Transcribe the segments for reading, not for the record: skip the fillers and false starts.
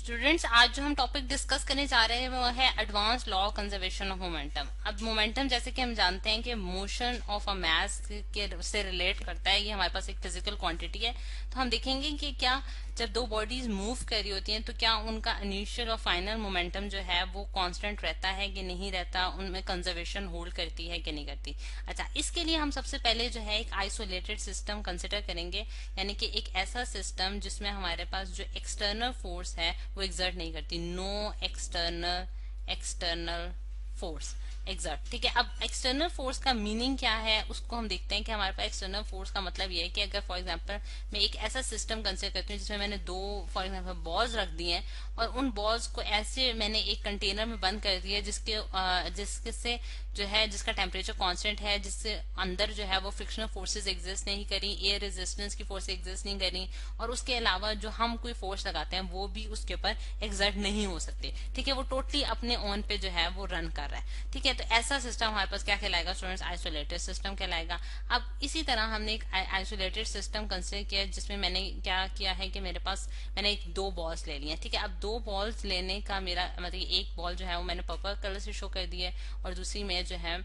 Students, आज जो हम टॉपिक डिस्कस करने जा रहे हैं वो है advance law conservation of momentum. अब मोमेंटम जैसे कि हम जानते हैं कि मोशन ऑफ अ मास के से रिलेट करता है। ये हमारे पास एक फिजिकल क्वांटिटी है। तो हम देखेंगे कि क्या जब दो बॉडीज मूव कर रही होती हैं तो क्या उनका इनिशियल और फाइनल मोमेंटम जो है वो कांस्टेंट रहता है कि नहीं रहता, उनमें कंजर्वेशन होल्ड करती है कि नहीं करती। अच्छा, इसके लिए हम सबसे पहले जो है एक आइसोलेटेड सिस्टम कंसिडर करेंगे, यानी कि एक ऐसा सिस्टम जिसमें हमारे पास जो एक्सटर्नल फोर्स है वो एग्जर्ट नहीं करती। No external force exert. ठीक है, अब एक्सटर्नल फोर्स का मीनिंग क्या है उसको हम देखते हैं कि हमारे पास एक्सटर्नल फोर्स का मतलब ये है कि अगर फॉर एग्जांपल मैं एक ऐसा सिस्टम कंसिडर करती हूँ जिसमें मैंने दो फॉर एग्जांपल बॉल्स रख दी हैं और उन बॉल्स को ऐसे मैंने एक कंटेनर में बंद कर दिया जिससे जो है जिसका टेम्परेचर कांस्टेंट है, जिससे अंदर जो है वो फ्रिक्शनल फोर्सेस एग्जिस्ट नहीं करी, एयर रेजिस्टेंस की फोर्स एग्जिस्ट नहीं करी, और उसके अलावा जो हम कोई फोर्स लगाते हैं वो भी उसके ऊपर एग्जर्ट नहीं हो सकते। ठीक है, वो टोटली अपने ओन पे जो है वो रन कर रहा है। ठीक है, तो ऐसा सिस्टम हमारे पास क्या कहलाएगा स्टूडेंट्स? आइसोलेटेड सिस्टम कहलाएगा। अब इसी तरह हमने एक आइसोलेटेड सिस्टम कंसिडर किया जिसमें मैंने क्या किया है कि मेरे पास मैंने एक दो बॉल्स ले ली है। ठीक है, अब दो बॉल्स लेने का मेरा मतलब एक बॉल जो है वो मैंने पर्पल कलर से शो कर दी है और दूसरी में जो है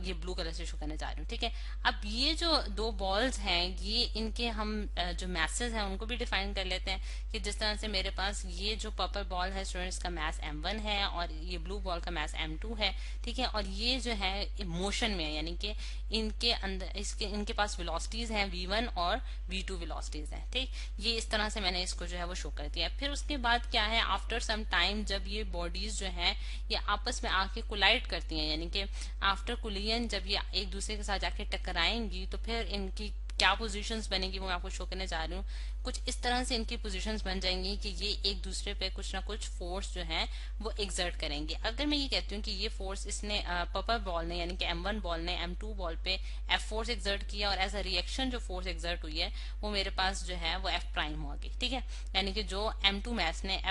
ये ब्लू कलर से शो करने जा रही हूँ। ठीक है, अब ये जो दो बॉल्स हैं ये इनके हम जो मैसेज हैं उनको भी डिफाइन कर लेते हैं कि जिस तरह से मेरे पास ये जो पर्पल बॉल है स्टूडेंट्स का मैस m1 है और ये ब्लू बॉल का मैस m2 है। ठीक है, और ये जो है मोशन में है, यानी कि इनके अंदर इनके पास वेलोसिटीज हैं v1 और v2 वेलोसिटीज हैं। ठीक, ये इस तरह से मैंने इसको जो है वो शो कर दिया। फिर उसके बाद क्या है, आफ्टर सम टाइम जब ये बॉडीज जो है ये आपस में आके कोलाइड करती हैं, यानी कि आफ्टर कोलिजन जब ये एक दूसरे के साथ जाके टकराएंगी तो फिर इनकी क्या पोजीशंस बनेगी वो मैं आपको शो करने जा रही हूँ। कुछ इस तरह से इनकी पोजीशंस बन जाएंगी कि ये एक दूसरे पे कुछ ना कुछ फोर्स जो है वो एग्जर्ट करेंगे। अगर मैं ये कहती हूँ कि ये फोर्स इसने पर्पल बॉल ने यानी कि m1 बॉल ने m2 बॉल पे f फोर्स एग्जर्ट किया और एज अ रिएक्शन जो फोर्स एग्जर्ट हुई है वो मेरे पास जो है वो f प्राइम होगी। ठीक है, यानी कि जो m2 मैस ने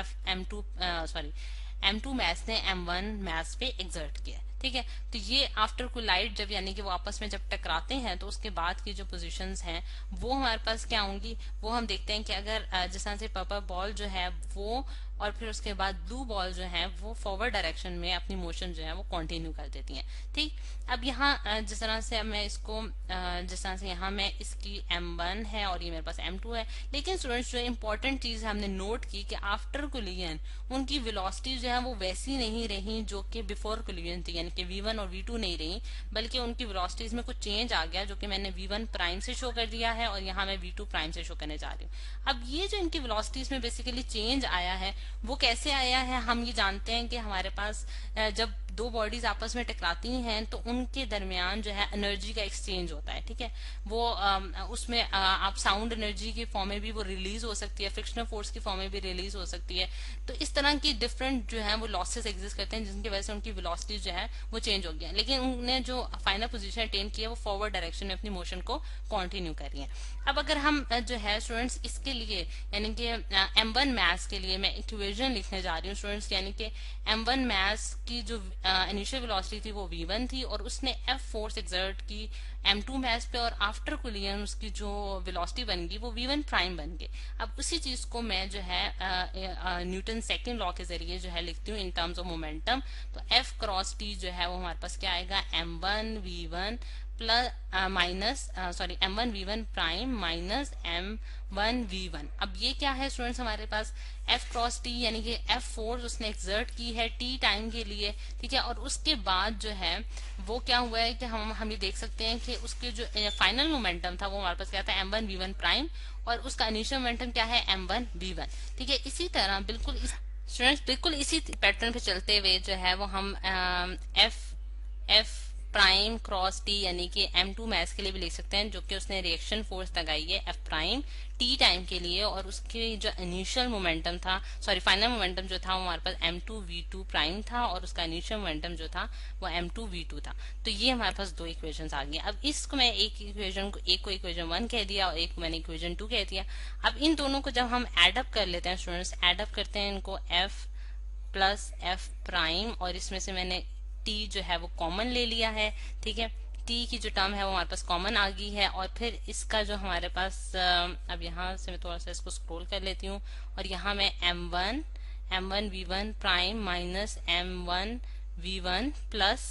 m2 मैस ने m1 मैस पे एग्जर्ट किया। ठीक है, तो ये आफ्टर कोलाइड जब यानी कि वो आपस में जब टकराते हैं तो उसके बाद की जो पोजीशंस हैं वो हमारे पास क्या होंगी वो हम देखते हैं कि अगर जिस तरह से पर्पल बॉल जो है वो और फिर उसके बाद ब्लू बॉल जो है वो फॉरवर्ड डायरेक्शन में अपनी मोशन जो है वो कंटिन्यू कर देती हैं। ठीक, अब यहाँ जिस तरह से अब मैं इसको जिस तरह से यहाँ मैं इसकी m1 है और ये मेरे पास m2 है, लेकिन स्टूडेंट्स जो इम्पोर्टेंट चीज हमने नोट की कि आफ्टर कोलिजन उनकी वेलोसिटी जो है वो वैसी नहीं रही जो कि बिफोर कोलिजन थी, यानी कि v1 और v2 नहीं रही, बल्कि उनकी वेलोसिटीज में कुछ चेंज आ गया जो कि मैंने v1 प्राइम से शो कर दिया है और यहाँ मैं v2 प्राइम से शो करने जा रही हूँ। अब ये जो इनकी वेलोसिटीज में बेसिकली चेंज आया है वो कैसे आया है? हम ये जानते हैं कि हमारे पास जब दो बॉडीज आपस में टकराती हैं तो उनके दरमियान जो है एनर्जी का एक्सचेंज होता है। ठीक है, वो उसमें आप साउंड एनर्जी की फॉर्म में भी वो रिलीज हो सकती है, फ्रिक्शनल फोर्स की फॉर्म में भी रिलीज हो सकती है। तो इस तरह की डिफरेंट जो है वो लॉसेस एग्जिस्ट करते हैं जिनकी वजह से उनकी वेलोसिटी जो है वो चेंज हो गया, लेकिन उन्होंने जो फाइनल पोजीशन अटेन की है वो फॉरवर्ड डायरेक्शन में अपनी मोशन को कंटिन्यू कर रही है। अब अगर हम जो है स्टूडेंट्स इसके लिए यानी कि m1 मैथ्स के लिए मैं इक्वेशन लिखने जा रही हूँ स्टूडेंट्स, यानी कि m1 मैथ्स की जो इनिशियल वेलोसिटी थी वो v1 थी और उसने f फोर्स एक्सर्ट की m2 मैथ्स पे और आफ्टर कोलिजन उसकी जो वेलोसिटी बन गई वो v1 प्राइम बन गई। अब उसी चीज को मैं जो है न्यूटन सेकंड लॉ के जरिए जो है लिखती हूँ इन टर्म्स ऑफ मोमेंटम। तो f क्रॉस t जो है वो हमारे पास क्या आएगा, m1 v1 plus minus m1 v1 prime minus m1 v1। अब ये क्या है स्टूडेंट्स हमारे पास f क्रॉस t, यानी कि f फोर्स उसने एक्सर्ट की है t टाइम के लिए। ठीक है, और उसके बाद जो है वो क्या हुआ है कि हम ये देख सकते हैं कि उसके जो फाइनल मोमेंटम था वो हमारे पास क्या था, m1 v1 प्राइम, और उसका इनिशियल मोमेंटम क्या है, m1 v1। ठीक है, इसी तरह बिल्कुल इसी पैटर्न पे चलते हुए जो है वो हम f प्राइम क्रॉस टी यानी कि m2 मैथ्स के लिए भी लिख सकते हैं, जो कि उसने रिएक्शन फोर्स लगाई है f प्राइम टी टाइम के लिए और उसके जो इनिशियल मोमेंटम था फाइनल मोमेंटम जो था वो हमारे पास m2 v2 प्राइम था और उसका इनिशियल मोमेंटम जो था वो m2 v2 था। तो ये हमारे पास दो इक्वेशंस आ गई। अब इसको मैं एक को इक्वेशन 1 कह दिया और एक मैंने इक्वेशन 2 कह दिया। अब इन दोनों को जब हम एडअप कर लेते हैं स्टूडेंट्स, एडअप करते हैं इनको f प्लस f प्राइम और इसमें से मैंने t जो है वो कॉमन ले लिया है। ठीक है, टी की जो टर्म है वो हमारे पास कॉमन आ गई है, और फिर इसका जो हमारे पास अब यहाँ से मैं थोड़ा सा इसको स्क्रॉल कर लेती हूँ, और यहाँ मैं m1 v1 prime minus m1 v1 plus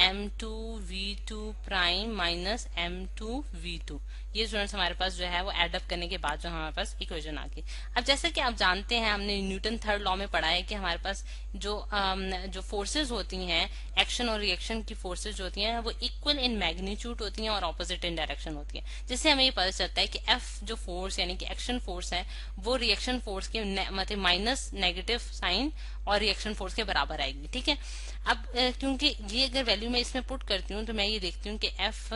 m2 v2 prime minus m2 v2, ये स्टूडेंट्स हमारे पास जो है वो एडअप करने के बाद जो हमारे पास इक्वेशन आ गई। अब जैसे कि आप जानते हैं, हमने न्यूटन थर्ड लॉ में पढ़ा है कि हमारे पास जो फोर्सेज होती हैं, एक्शन और रिएक्शन की फोर्सेज होती हैं, वो इक्वल इन मैग्नीट्यूड होती हैं और ऑपोजिट इन डायरेक्शन होती हैं। जिससे हमें ये पता चलता है कि एफ जो फोर्स यानी कि एक्शन फोर्स है वो रिएक्शन फोर्स के मतलब माइनस नेगेटिव साइन और रिएक्शन फोर्स के बराबर आएगी। ठीक है, अब क्योंकि ये अगर वैल्यू मैं इसमें पुट करती हूँ तो मैं ये देखती हूँ कि एफ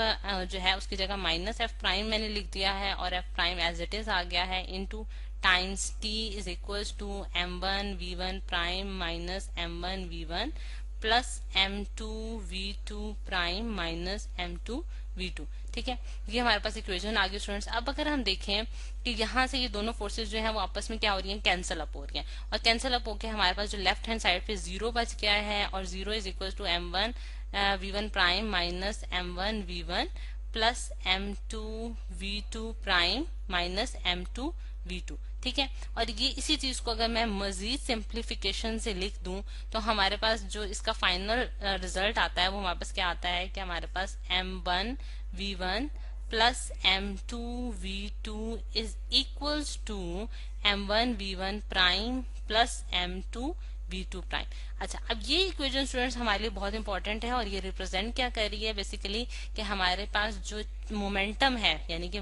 जो है उसकी जगह माइनस एफ प्राइम मैंने लिख दिया है, और F prime as it is आ गया है into times T is equals to m1 v1 prime minus m1 v1 plus m2 v2 prime minus m2 v2। ठीक है, ये हमारे पास इक्वेशन आ गई स्टूडेंट्स। अब अगर हम देखें कि यहाँ से ये दोनों फोर्सेज जो है वो आपस में क्या हो रही हैं, कैंसिल अप हो रही हैं, और कैंसिल अप होकर हमारे पास जो लेफ्ट हैंड साइड पे 0 बच गया है, और 0 is equal to m1 v1 prime minus m1 v1 plus m2 v2 prime minus m2 v2। ठीक है, और ये इसी चीज को अगर मैं मजीद सिंप्लीफिकेशन से लिख दूं तो हमारे पास जो इसका फाइनल रिजल्ट आता है वो हमारे पास क्या आता है कि हमारे पास m1 v1 plus m2 v2 is equals to m1 v1 prime plus m2 v2 prime. अच्छा, अब ये इक्वेशन स्टूडेंट्स हमारे लिए बहुत इंपॉर्टेंट है, और ये रिप्रेजेंट क्या कर रही है बेसिकली कि हमारे पास जो मोमेंटम है, यानी कि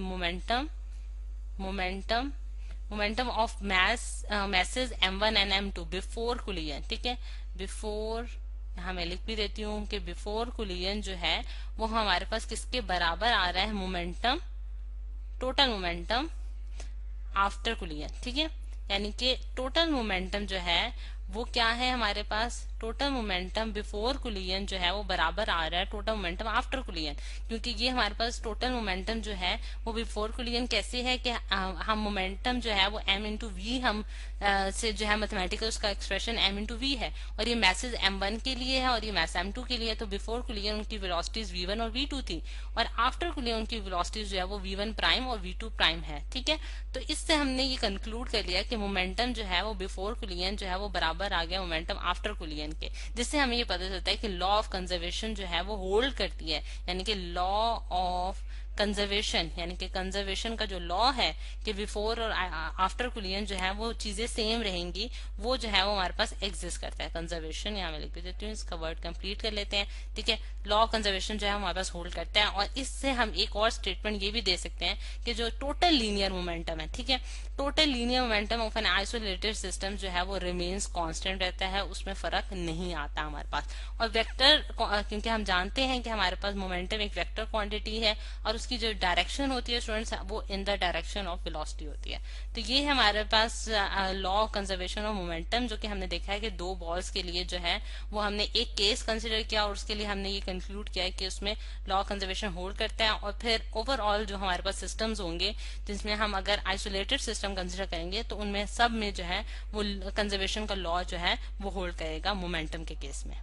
momentum of message m1 and m2 before collision. ठीक है, बिफोर, यहाँ मैं लिख भी देती हूँ कि बिफोर कोलिजन जो है वो हमारे पास किसके बराबर आ रहा है, momentum, total momentum after collision. ठीक है, यानी कि टोटल मोमेंटम जो है वो क्या है हमारे पास, टोटल मोमेंटम बिफोर कोलिजन जो है वो बराबर आ रहा है टोटल मोमेंटम आफ्टर कोलिजन। क्योंकि ये हमारे पास टोटल मोमेंटम जो है वो बिफोर कोलिजन कैसे है कि हम मोमेंटम जो है वो m इंटू वी हम से जो है मैथमेटिकल उसका एक्सप्रेशन m इंटू वी है, और ये मैसेज m1 के लिए है और ये मैसेज m2 के लिए है। तो बिफोर कोलिजन उनकी वेलोसिटीज v1 और v2 थी, और आफ्टर कोलिजन उनकी वेलोसिटीज जो है वो v1 प्राइम और v2 प्राइम है। ठीक है, तो इससे हमने ये कंक्लूड कर लिया कि मोमेंटम जो है वो बिफोर कोलिजन जो है वो बराबर आ गया मोमेंटम आफ्टर कोलिजन के, जिससे हमें ये पता चलता है कि लॉ ऑफ कंजर्वेशन जो है वो होल्ड करती है, यानी कि लॉ ऑफ कंजर्वेशन, यानी कि कंजर्वेशन का जो लॉ है कि बिफोर और आफ्टर कोलिजन जो है वो चीजें सेम रहेंगी, वो जो है वो हमारे पास एग्जिस्ट करता है। कंजर्वेशन यहाँ मैं लिख देती हूँ, इसका वर्ड कंप्लीट कर लेते हैं। ठीक है, लॉ ऑफ कंजर्वेशन जो है हमारे पास होल्ड करता है, और इससे हम एक और स्टेटमेंट ये भी दे सकते हैं कि जो टोटल लीनियर मोमेंटम है, ठीक है, total linear momentum of an isolated system जो है वो रिमेन्स कांस्टेंट रहता है, उसमें फर्क नहीं आता हमारे पास। और वेक्टर, क्योंकि हम जानते हैं कि हमारे पास मोमेंटम एक वेक्टर क्वांटिटी है, और उसकी जो डायरेक्शन होती है स्टूडेंट्स वो in the direction of velocity होती है। तो ये हमारे पास law of conservation of momentum, जो कि हमने देखा है कि दो बॉल्स के लिए जो है वो हमने एक केस कंसिडर किया, और उसके लिए हमने ये कंक्लूड किया है कि उसमें लॉ ऑफ कंजर्वेशन होल्ड करता है। और फिर ओवरऑल जो हमारे पास सिस्टम्स होंगे जिसमें हम अगर आइसोलेटेड सिस्टम कंसिडर करेंगे तो उनमें सब में जो है वो कंजर्वेशन का लॉ जो है वो होल्ड करेगा मोमेंटम के केस में।